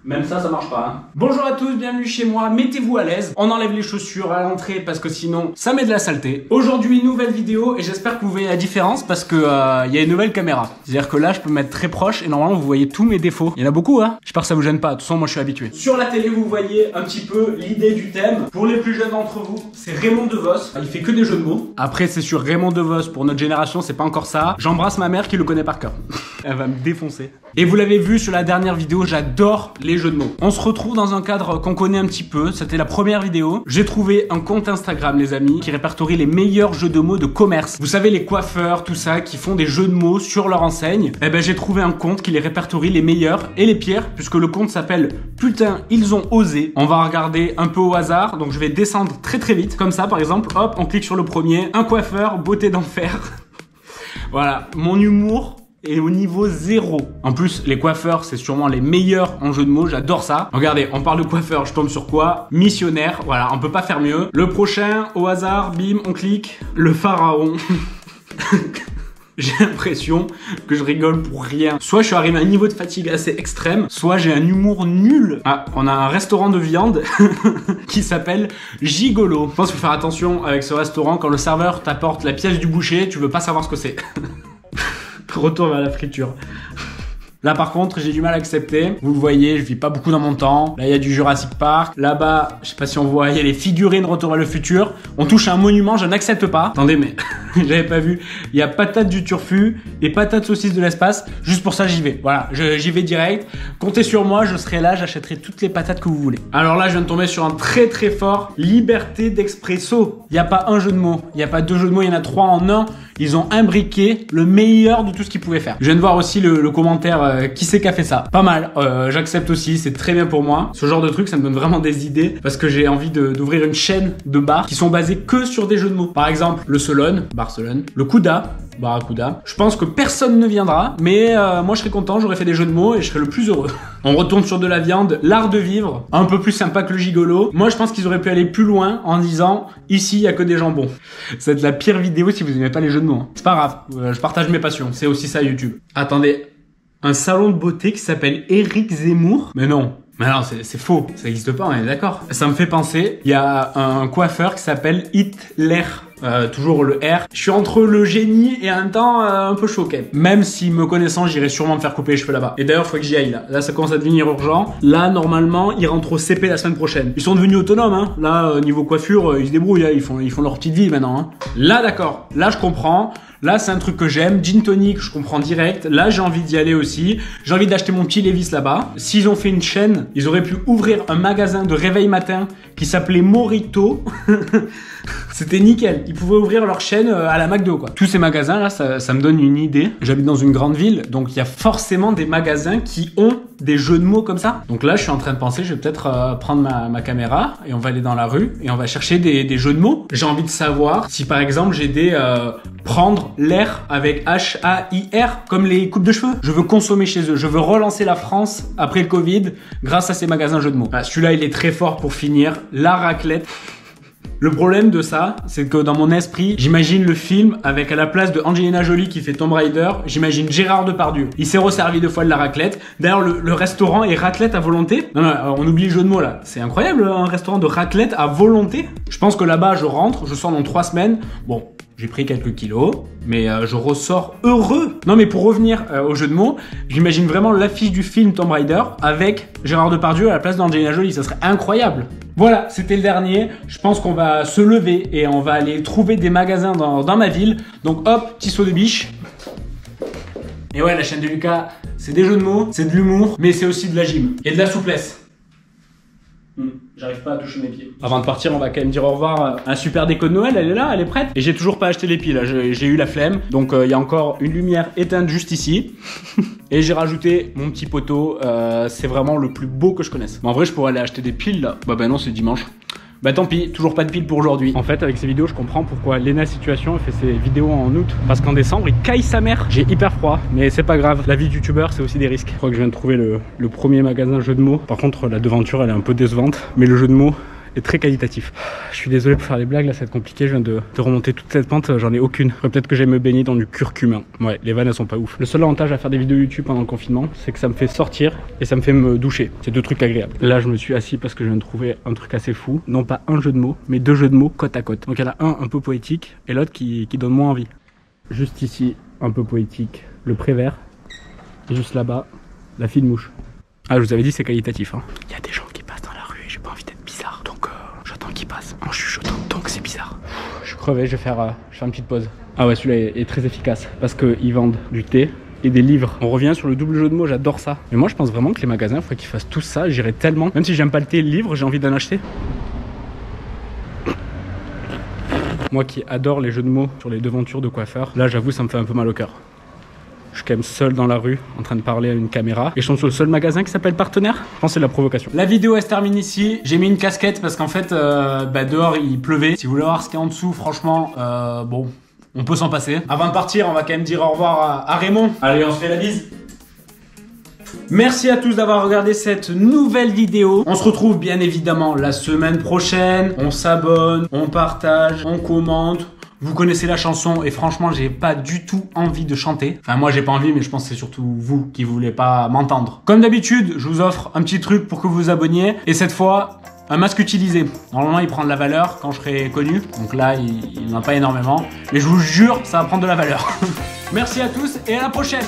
Même ça marche pas. Hein. Bonjour à tous, bienvenue chez moi. Mettez-vous à l'aise. On enlève les chaussures à l'entrée parce que sinon, ça met de la saleté. Aujourd'hui, nouvelle vidéo et j'espère que vous voyez la différence parce que y a une nouvelle caméra. C'est-à-dire que là, je peux me mettre très proche et normalement, vous voyez tous mes défauts. Il y en a beaucoup, hein. J'espère que ça vous gêne pas. De toute façon, moi, je suis habitué. Sur la télé, vous voyez un petit peu l'idée du thème. Pour les plus jeunes d'entre vous, c'est Raymond DeVos. Il fait que des jeux de mots. Après, c'est sur Raymond DeVos. Pour notre génération, c'est pas encore ça. J'embrasse ma mère qui le connaît par cœur. Elle va me défoncer. Et vous l'avez vu sur la dernière vidéo, j'adore les jeux de mots. On se retrouve dans un cadre qu'on connaît un petit peu. C'était la première vidéo. J'ai trouvé un compte Instagram, les amis, qui répertorie les meilleurs jeux de mots de commerce. Vous savez, les coiffeurs, tout ça, qui font des jeux de mots sur leur enseigne. Eh ben, j'ai trouvé un compte qui les répertorie les meilleurs et les pires, puisque le compte s'appelle Putain, ils ont osé. On va regarder un peu au hasard. Donc, je vais descendre très très vite. Comme ça, par exemple, hop, on clique sur le premier. Un coiffeur, beauté d'enfer. Voilà, mon humour est au niveau 0. En plus, les coiffeurs, c'est sûrement les meilleurs en jeu de mots, j'adore ça. Regardez, on parle de coiffeur, je tombe sur quoi? Missionnaire, voilà, on peut pas faire mieux. Le prochain, au hasard, bim, on clique. Le pharaon. J'ai l'impression que je rigole pour rien. Soit je suis arrivé à un niveau de fatigue assez extrême, soit j'ai un humour nul. Ah, on a un restaurant de viande qui s'appelle Gigolo. Je pense qu'il faut faire attention avec ce restaurant. Quand le serveur t'apporte la pièce du boucher, tu veux pas savoir ce que c'est. Retour vers la friture. Là par contre j'ai du mal à accepter. Vous le voyez, je vis pas beaucoup dans mon temps. Là il y a du Jurassic Park. Là-bas, je sais pas si on voit, il y a les figurines Retour vers le futur. On touche à un monument, je n'accepte pas. Attendez mais j'avais pas vu. Il y a patate du turfu et patate saucisse de l'espace. Juste pour ça j'y vais. Voilà, j'y vais direct. Comptez sur moi, je serai là, j'achèterai toutes les patates que vous voulez. Alors là je viens de tomber sur un très très fort liberté d'expresso. Il n'y a pas un jeu de mots, il n'y a pas deux jeux de mots, il y en a 3 en un. Ils ont imbriqué le meilleur de tout ce qu'ils pouvaient faire. Je viens de voir aussi le commentaire qui c'est qui a fait ça. Pas mal, j'accepte aussi, c'est très bien pour moi. Ce genre de truc, ça me donne vraiment des idées parce que j'ai envie d'ouvrir une chaîne de bars qui sont basés que sur des jeux de mots. Par exemple, le Solone, Barcelone, le Kuda, Barracuda. Je pense que personne ne viendra, mais moi je serais content, j'aurais fait des jeux de mots et je serais le plus heureux. On retourne sur de la viande, l'art de vivre, un peu plus sympa que le gigolo. Moi je pense qu'ils auraient pu aller plus loin en disant ici il y a que des jambons. C'est de la pire vidéo si vous n'aimez pas les jeux de mots. Hein. C'est pas grave, je partage mes passions, c'est aussi ça YouTube. Attendez, un salon de beauté qui s'appelle Éric Zemmour? Mais non. Mais non, c'est faux, ça n'existe pas, on est d'accord. Ça me fait penser, il y a un coiffeur qui s'appelle Hitler. Toujours le R. Je suis entre le génie et en même temps un peu choqué. Même si me connaissant, j'irai sûrement me faire couper les cheveux là-bas. Et d'ailleurs, il faut que j'y aille là. Là, ça commence à devenir urgent. Là, normalement, ils rentrent au CP la semaine prochaine. Ils sont devenus autonomes, hein. Là, niveau coiffure, ils se débrouillent. Hein. Ils font leur petite vie maintenant. Hein. Là, d'accord. Là, je comprends. Là, c'est un truc que j'aime. Gin tonic, je comprends direct. Là, j'ai envie d'y aller aussi. J'ai envie d'acheter mon petit Levi's là-bas. S'ils ont fait une chaîne, ils auraient pu ouvrir un magasin de réveil matin qui s'appelait Morito. C'était nickel. Ils pouvaient ouvrir leur chaîne à la McDo, quoi. Tous ces magasins, là, ça me donne une idée. J'habite dans une grande ville, donc il y a forcément des magasins qui ont des jeux de mots comme ça. Donc là, je suis en train de penser, je vais peut-être prendre ma caméra et on va aller dans la rue et on va chercher des jeux de mots. J'ai envie de savoir si, par exemple, j'ai des prendre l'air avec H-A-I-R, comme les coupes de cheveux. Je veux consommer chez eux. Je veux relancer la France après le Covid grâce à ces magasins jeux de mots. Ah, celui-là, il est très fort pour finir. La raclette. Le problème de ça, c'est que dans mon esprit, j'imagine le film avec à la place de Angelina Jolie qui fait Tomb Raider, j'imagine Gérard Depardieu. Il s'est resservi 2 fois de la raclette. D'ailleurs, le restaurant est raclette à volonté. Non, on oublie le jeu de mots là. C'est incroyable, un restaurant de raclette à volonté. Je pense que là-bas, je rentre, je sors dans 3 semaines. Bon, j'ai pris quelques kilos, mais je ressors heureux. Non, mais pour revenir au jeu de mots, j'imagine vraiment l'affiche du film Tomb Raider avec Gérard Depardieu à la place d'Angelina Jolie. Ça serait incroyable. Voilà, c'était le dernier. Je pense qu'on va se lever et on va aller trouver des magasins dans ma ville. Donc hop, petit saut de biche. Et ouais, la chaîne de Lucas, c'est des jeux de mots, c'est de l'humour, mais c'est aussi de la gym et de la souplesse. J'arrive pas à toucher mes pieds. Avant de partir, on va quand même dire au revoir à un super déco de Noël, elle est là, elle est prête. Et j'ai toujours pas acheté les piles, j'ai eu la flemme. Donc il y a encore une lumière éteinte juste ici. Et j'ai rajouté mon petit poteau, c'est vraiment le plus beau que je connaisse. Mais en vrai, je pourrais aller acheter des piles là. Bah non, c'est dimanche. Bah tant pis, toujours pas de piles pour aujourd'hui. En fait, avec ces vidéos, je comprends pourquoi Lena Situation fait ses vidéos en août. Parce qu'en décembre, il caille sa mère. J'ai hyper froid, mais c'est pas grave. La vie de youtubeur, c'est aussi des risques. Je crois que je viens de trouver le premier magasin jeu de mots. Par contre, la devanture, elle est un peu décevante. Mais le jeu de mots et très qualitatif. Je suis désolé pour faire des blagues, là ça va être compliqué, je viens de remonter toute cette pente, j'en ai aucune. Peut-être que j'aime me baigner dans du curcumin. Ouais, les vannes elles sont pas ouf. Le seul avantage à faire des vidéos YouTube pendant le confinement, c'est que ça me fait sortir et ça me fait me doucher. C'est deux trucs agréables. Là je me suis assis parce que je viens de trouver un truc assez fou. Non pas un jeu de mots, mais deux jeux de mots côte à côte. Donc il y en a un peu poétique et l'autre qui donne moins envie. Juste ici, un peu poétique, le Prévert. Et juste là-bas, la fine mouche. Ah, je vous avais dit, c'est qualitatif. Hein. Il y a des gens qui passent dans la rue et j'ai pas envie d'être bizarre. Donc, j'attends qu'ils passent en chuchotant. Donc, c'est bizarre. Je suis crevé, je vais faire une petite pause. Ah ouais, celui-là est très efficace parce qu'ils vendent du thé et des livres. On revient sur le double jeu de mots, j'adore ça. Mais moi, je pense vraiment que les magasins, il faudrait qu'ils fassent tout ça. J'irais tellement. Même si j'aime pas le thé et le livre, j'ai envie d'en acheter. Moi qui adore les jeux de mots sur les devantures de coiffeurs, là, j'avoue, ça me fait un peu mal au cœur. Je suis quand même seul dans la rue en train de parler à une caméra et je tombe sur le seul magasin qui s'appelle Partenaire. Je pense que c'est de la provocation. La vidéo elle se termine ici. J'ai mis une casquette parce qu'en fait dehors il pleuvait. Si vous voulez voir ce qu'il y a en dessous, franchement bon, on peut s'en passer. Avant de partir, on va quand même dire au revoir à Raymond. Allez, on se fait la bise. Merci à tous d'avoir regardé cette nouvelle vidéo. On se retrouve bien évidemment la semaine prochaine. On s'abonne, on partage, on commente. Vous connaissez la chanson et franchement, j'ai pas du tout envie de chanter. Enfin, moi, j'ai pas envie, mais je pense que c'est surtout vous qui voulez pas m'entendre. Comme d'habitude, je vous offre un petit truc pour que vous vous abonniez. Et cette fois, un masque utilisé. Normalement, il prend de la valeur quand je serai connu. Donc là, il n'en a pas énormément. Mais je vous jure, ça va prendre de la valeur. Merci à tous et à la prochaine.